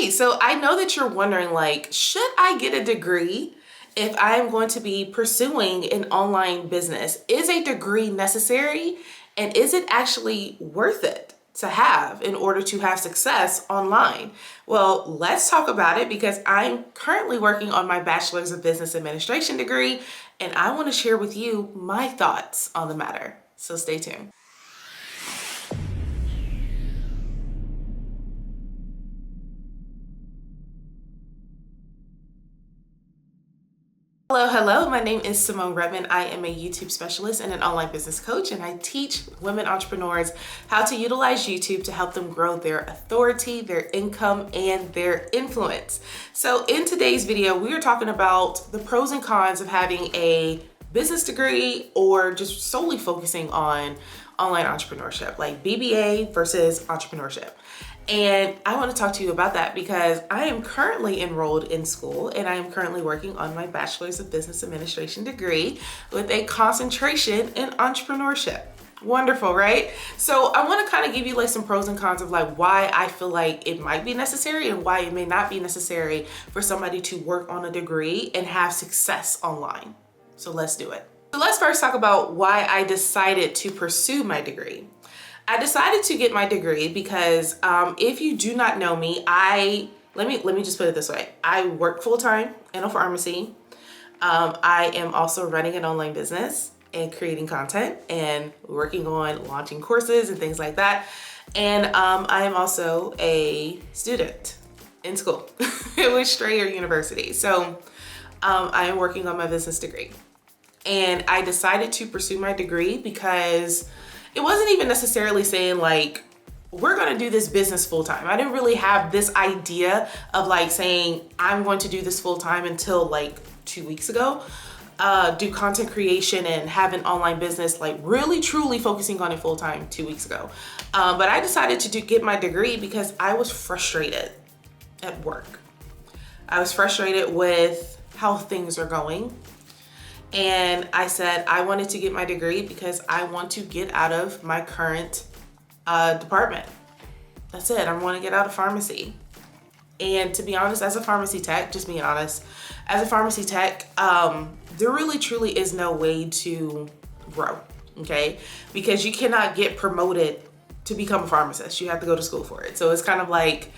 Hey, so I know that you're wondering, like, should I get a degree if I am going to be pursuing an online business? Is a degree necessary, and is it actually worth it to have in order to have success online? Well, let's talk about it because I'm currently working on my Bachelor's of Business Administration degree, and I want to share with you my thoughts on the matter. So stay tuned. Hello, my name is Simone Redman. I am a YouTube specialist and an online business coach, and I teach women entrepreneurs how to utilize YouTube to help them grow their authority, their income, and their influence. So in today's video, we are talking about the pros and cons of having a business degree or just solely focusing on online entrepreneurship, like BBA versus entrepreneurship. And I want to talk to you about that because I am currently enrolled in school and I am currently working on my Bachelor's of Business Administration degree with a concentration in entrepreneurship. Wonderful, right? So I want to kind of give you like some pros and cons of like why I feel like it might be necessary and why it may not be necessary for somebody to work on a degree and have success online. So let's do it. So let's first talk about why I decided to pursue my degree. I decided to get my degree because if you do not know me, let me just put it this way. I work full-time in a pharmacy. I am also running an online business and creating content and working on launching courses and things like that. And I am also a student in school with Strayer University. So I am working on my business degree. And I decided to pursue my degree because it wasn't even necessarily saying like, we're gonna do this business full time. I didn't really have this idea of like saying, I'm going to do this full time until like 2 weeks ago. Do content creation and have an online business, like really truly focusing on it full time 2 weeks ago. But I decided to get my degree because I was frustrated at work. I was frustrated with how things are going. And I said I wanted to get my degree because I want to get out of my current department. That's it. I want to get out of pharmacy. And to be honest, as a pharmacy tech, just being honest, as a pharmacy tech, there really truly is no way to grow, okay? Because you cannot get promoted to become a pharmacist. You have to go to school for it. So it's kind of like,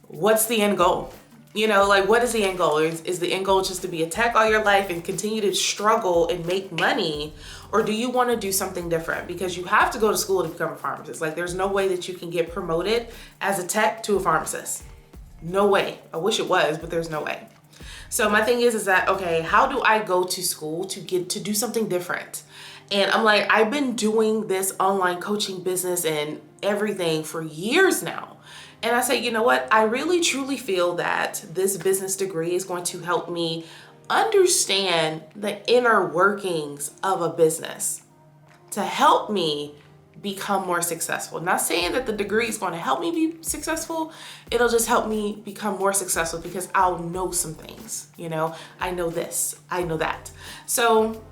what's the end goal? You know, like what is the end goal? Is the end goal just to be a tech all your life and continue to struggle and make money? Or do you want to do something different? Because you have to go to school to become a pharmacist. Like there's no way that you can get promoted as a tech to a pharmacist. No way. I wish it was, but there's no way. So my thing is that, okay, how do I go to school to get to do something different? And I'm like, I've been doing this online coaching business and everything for years now. And I say, you know what? I really truly feel that this business degree is going to help me understand the inner workings of a business to help me become more successful. Not saying that the degree is going to help me be successful. It'll just help me become more successful because I'll know some things, you know, I know this, I know that. So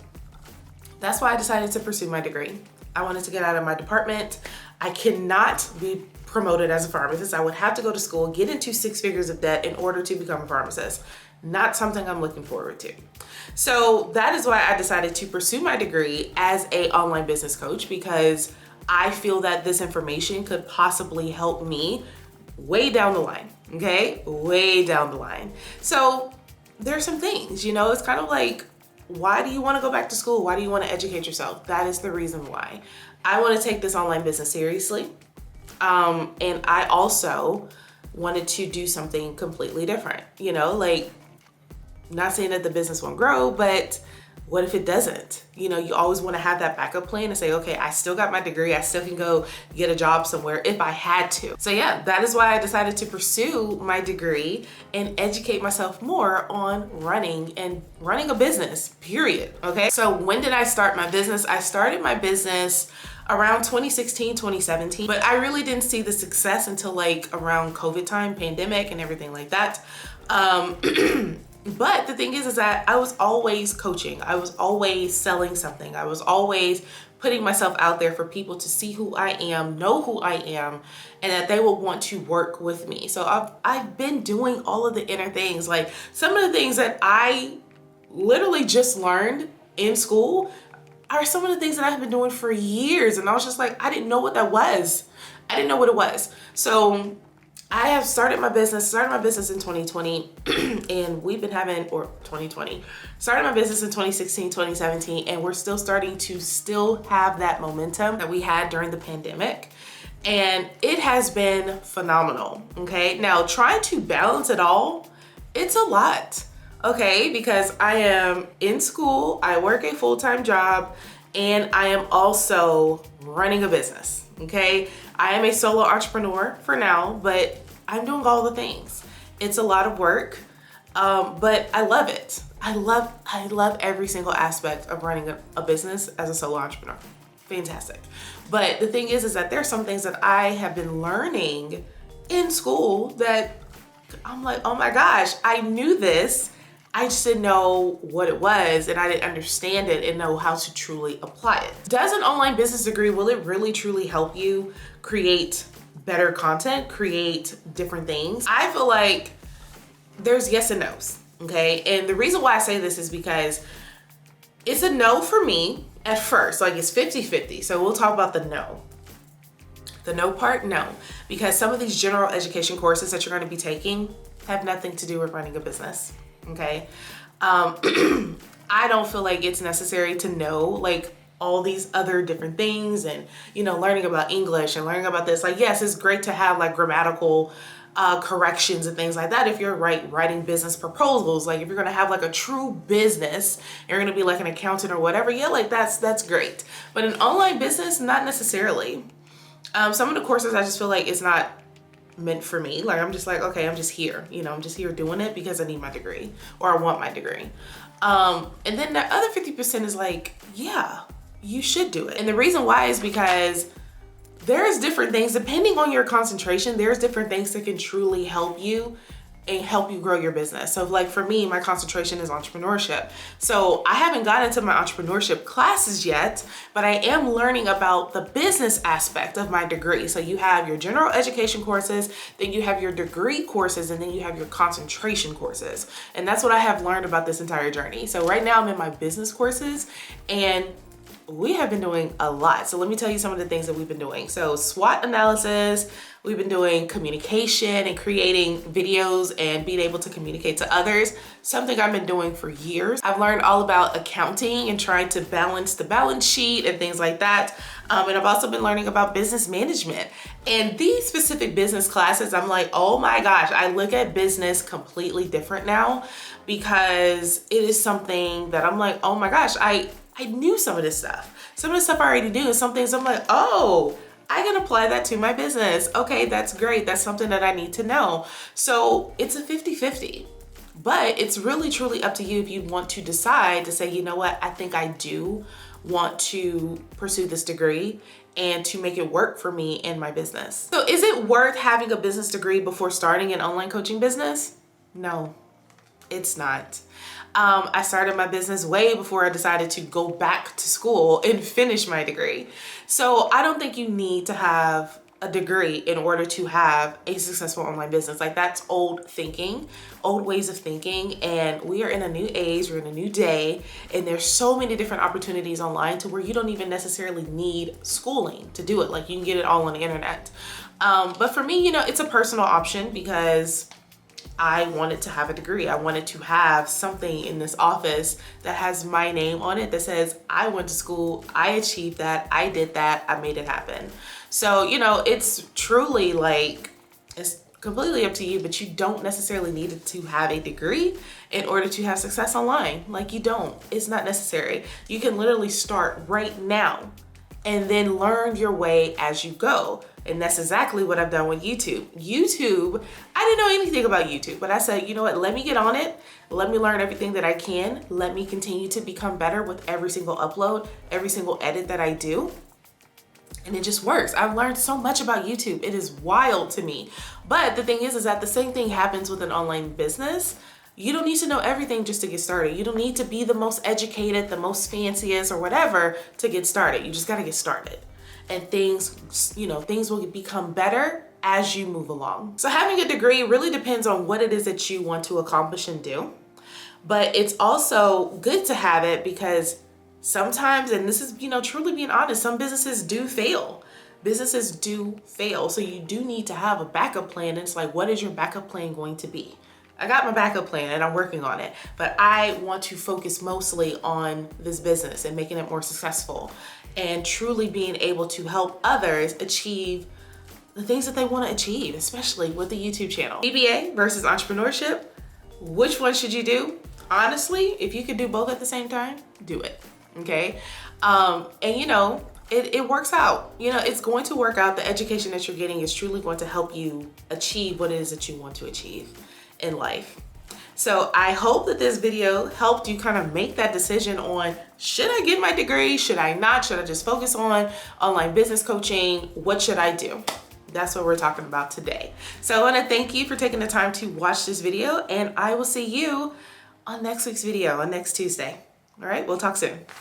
that's why I decided to pursue my degree. I wanted to get out of my department. I cannot be promoted as a pharmacist. I would have to go to school, get into 6 figures of debt in order to become a pharmacist. Not something I'm looking forward to. So that is why I decided to pursue my degree as an online business coach, because I feel that this information could possibly help me way down the line, okay? Way down the line. So there's some things, you know, it's kind of like, why do you want to go back to school? Why do you want to educate yourself? That is the reason why. I want to take this online business seriously. And I also wanted to do something completely different, you know, like not saying that the business won't grow, but what if it doesn't? You know, you always want to have that backup plan and say, okay, I still got my degree. I still can go get a job somewhere if I had to. So yeah, that is why I decided to pursue my degree and educate myself more on running a business, period. Okay. So when did I start my business? I started my business around 2016, 2017, but I really didn't see the success until like around COVID time, pandemic and everything like that. But the thing is that I was always coaching. I was always selling something. I was always putting myself out there for people to see who I am, know who I am, and that they will want to work with me. So I've been doing all of the inner things. Like some of the things that I literally just learned in school are some of the things that I've been doing for years. And I was just like, I didn't know what that was. I didn't know what it was. So I have started my business in 2020 and we've been having, or 2020, started my business in 2016, 2017, and we're still starting to have that momentum that we had during the pandemic. And it has been phenomenal, okay? Now, trying to balance it all, it's a lot, okay? Because I am in school, I work a full-time job, and I am also running a business, okay? I am a solo entrepreneur for now, but I'm doing all the things. It's a lot of work, but I love it. I love every single aspect of running a business as a solo entrepreneur. Fantastic. But the thing is that there's some things that I have been learning in school that I'm like, oh my gosh, I knew this. I just didn't know what it was, and I didn't understand it and know how to truly apply it. Does an online business degree, will it really truly help you create better content, create different things? I feel like there's yes and no's, okay? And the reason why I say this is because it's a no for me at first, like it's 50-50. So we'll talk about the no. The no part, no. Because some of these general education courses that you're gonna be taking have nothing to do with running a business. Okay. I don't feel like it's necessary to know like all these other different things and, you know, learning about English and learning about this. Like, yes, it's great to have like grammatical corrections and things like that if you're writing business proposals. Like if you're gonna have like a true business, you're gonna be like an accountant or whatever. Yeah, like that's great. But an online business, not necessarily. Some of the courses I just feel like it's not meant for me. Like I'm just like, okay, I'm just here, you know, I'm just here doing it because I need my degree or I want my degree. And then the other 50% is like, yeah, you should do it. And the reason why is because there's different things, depending on your concentration, there's different things that can truly help you and help you grow your business. So like for me, my concentration is entrepreneurship. So I haven't gotten into my entrepreneurship classes yet, but I am learning about the business aspect of my degree. So you have your general education courses, then you have your degree courses, and then you have your concentration courses. And that's what I have learned about this entire journey. So right now I'm in my business courses and we have been doing a lot. So let me tell you some of the things that we've been doing. So SWOT analysis, we've been doing communication and creating videos and being able to communicate to others, something I've been doing for years. I've learned all about accounting and trying to balance the balance sheet and things like that. And I've also been learning about business management. And these specific business classes, I'm like, oh my gosh, I look at business completely different now because it is something that I'm like, oh my gosh, I knew some of this stuff. Some of the stuff I already knew. Some things I'm like, oh, I can apply that to my business. Okay, that's great. That's something that I need to know. So it's a 50-50, but it's really truly up to you if you want to decide to say, you know what, I think I do want to pursue this degree and to make it work for me and my business. So is it worth having a business degree before starting an online coaching business? No, it's not. I started my business way before I decided to go back to school and finish my degree. So I don't think you need to have a degree in order to have a successful online business. Like that's old thinking, old ways of thinking. And we are in a new age, we're in a new day, and there's so many different opportunities online to where you don't even necessarily need schooling to do it. Like you can get it all on the internet. But for me, you know, it's a personal option because I wanted to have a degree. I wanted to have something in this office that has my name on it that says I went to school, I achieved that, I did that, I made it happen. So, you know, it's truly like, it's completely up to you, but you don't necessarily need to have a degree in order to have success online. Like you don't, it's not necessary. You can literally start right now and then learn your way as you go. And that's exactly what I've done with YouTube. YouTube, I didn't know anything about YouTube, but I said, you know what, let me get on it. Let me learn everything that I can. Let me continue to become better with every single upload, every single edit that I do. And it just works. I've learned so much about YouTube. It is wild to me. But the thing is that the same thing happens with an online business. You don't need to know everything just to get started. You don't need to be the most educated, the most fanciest or whatever to get started. You just got to get started. And things, you know, things will become better as you move along. So having a degree really depends on what it is that you want to accomplish and do. But it's also good to have it because sometimes, and this is, you know, truly being honest, some businesses do fail. Businesses do fail. So you do need to have a backup plan. It's like, what is your backup plan going to be? I got my backup plan and I'm working on it, but I want to focus mostly on this business and making it more successful and truly being able to help others achieve the things that they want to achieve, especially with the YouTube channel. MBA versus entrepreneurship, which one should you do? Honestly, if you could do both at the same time, do it, okay? And you know, it works out. You know, it's going to work out. The education that you're getting is truly going to help you achieve what it is that you want to achieve in life. So I hope that this video helped you kind of make that decision on, should I get my degree? Should I not? Should I just focus on online business coaching? What should I do? That's what we're talking about today. So I want to thank you for taking the time to watch this video, and I will see you on next week's video on next Tuesday. All right, we'll talk soon.